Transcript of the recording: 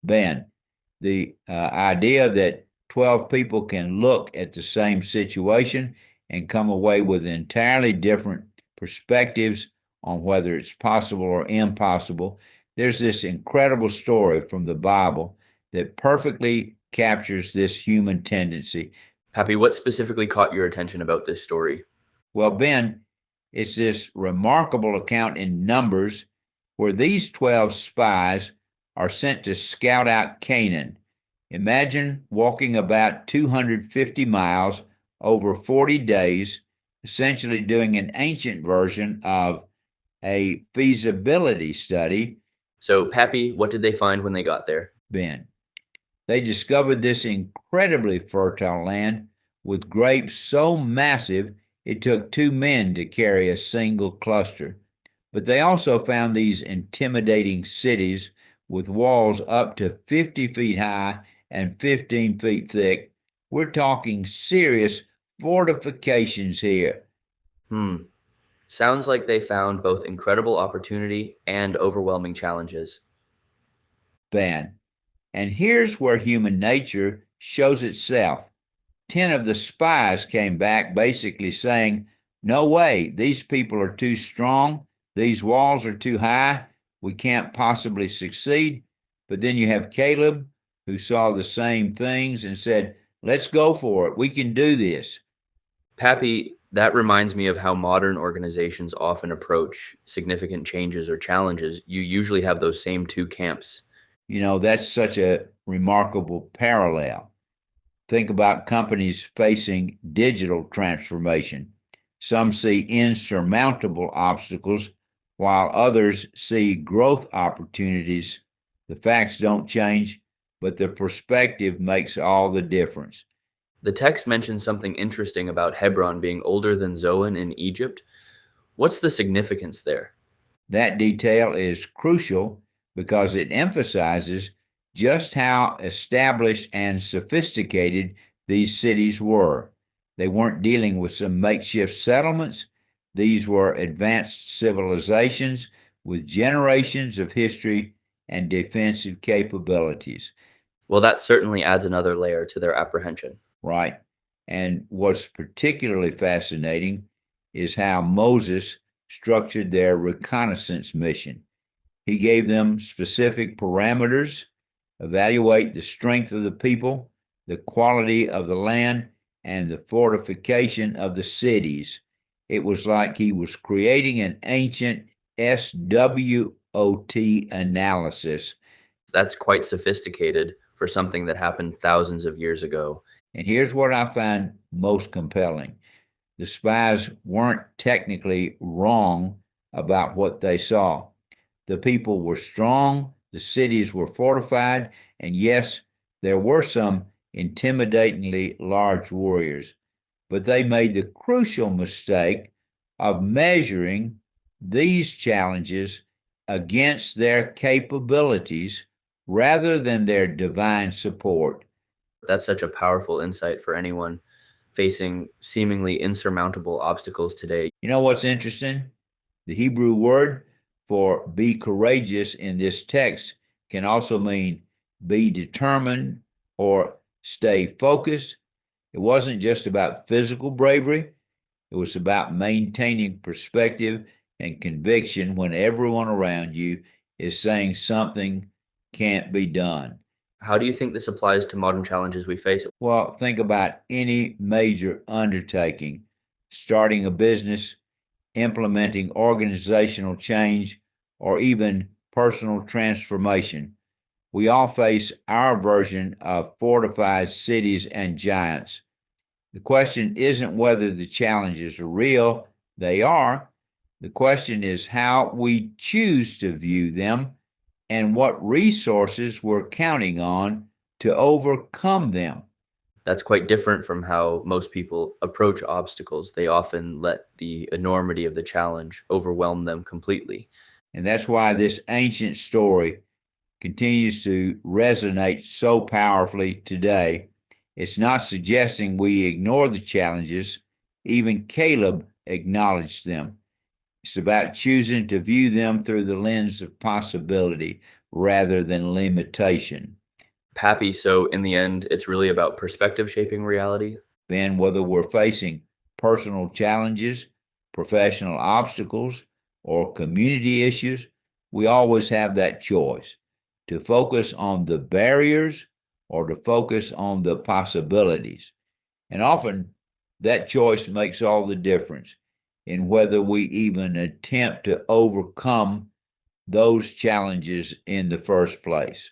Ben, the idea that 12 people can look at the same situation and come away with entirely different perspectives on whether it's possible or impossible. There's this incredible story from the Bible that perfectly captures this human tendency. Pappy, what specifically caught your attention about this story? Well, Ben, it's this remarkable account in Numbers where these 12 spies are sent to scout out Canaan. Imagine walking about 250 miles over 40 days, essentially doing an ancient version of a feasibility study. So, Pappy, what did they find when they got there? Ben, they discovered this incredibly fertile land with grapes so massive it took 2 men to carry a single cluster. But they also found these intimidating cities with walls up to 50 feet high and 15 feet thick. We're talking serious fortifications here. Sounds like they found both incredible opportunity and overwhelming challenges. Ben. And here's where human nature shows itself. 10 of the spies came back basically saying, no way, these people are too strong, these walls are too high, we can't possibly succeed. But then you have Caleb, who saw the same things and said, let's go for it, we can do this. Pappy, that reminds me of how modern organizations often approach significant changes or challenges. You usually have those same two camps. That's such a remarkable parallel. Think about companies facing digital transformation. Some see insurmountable obstacles, while others see growth opportunities. The facts don't change, but the perspective makes all the difference. The text mentions something interesting about Hebron being older than Zoan in Egypt. What's the significance there? That detail is crucial because it emphasizes just how established and sophisticated these cities were. They weren't dealing with some makeshift settlements. These were advanced civilizations with generations of history and defensive capabilities. Well, that certainly adds another layer to their apprehension. Right? And what's particularly fascinating is how Moses structured their reconnaissance mission. He gave them specific parameters, evaluate the strength of the people, the quality of the land, and the fortification of the cities. It was like he was creating an ancient SWOT analysis. That's quite sophisticated for something that happened thousands of years ago. And here's what I find most compelling. The spies weren't technically wrong about what they saw. The people were strong, the cities were fortified, and yes, there were some intimidatingly large warriors. But they made the crucial mistake of measuring these challenges against their capabilities rather than their divine support. That's such a powerful insight for anyone facing seemingly insurmountable obstacles today. You know what's interesting? The Hebrew word for be courageous in this text can also mean be determined or stay focused. It wasn't just about physical bravery, it was about maintaining perspective and conviction when everyone around you is saying something can't be done. How do you think this applies to modern challenges we face? Well, think about any major undertaking, starting a business, implementing organizational change, or even personal transformation. We all face our version of fortified cities and giants. The question isn't whether the challenges are real, they are. The question is how we choose to view them and what resources we're counting on to overcome them. That's quite different from how most people approach obstacles. They often let the enormity of the challenge overwhelm them completely. And that's why this ancient story continues to resonate so powerfully today. It's not suggesting we ignore the challenges. Even Caleb acknowledged them. It's about choosing to view them through the lens of possibility rather than limitation. Pappy, so in the end, it's really about perspective shaping reality. Then, whether we're facing personal challenges, professional obstacles, or community issues, we always have that choice to focus on the barriers or to focus on the possibilities. And often that choice makes all the difference in whether we even attempt to overcome those challenges in the first place.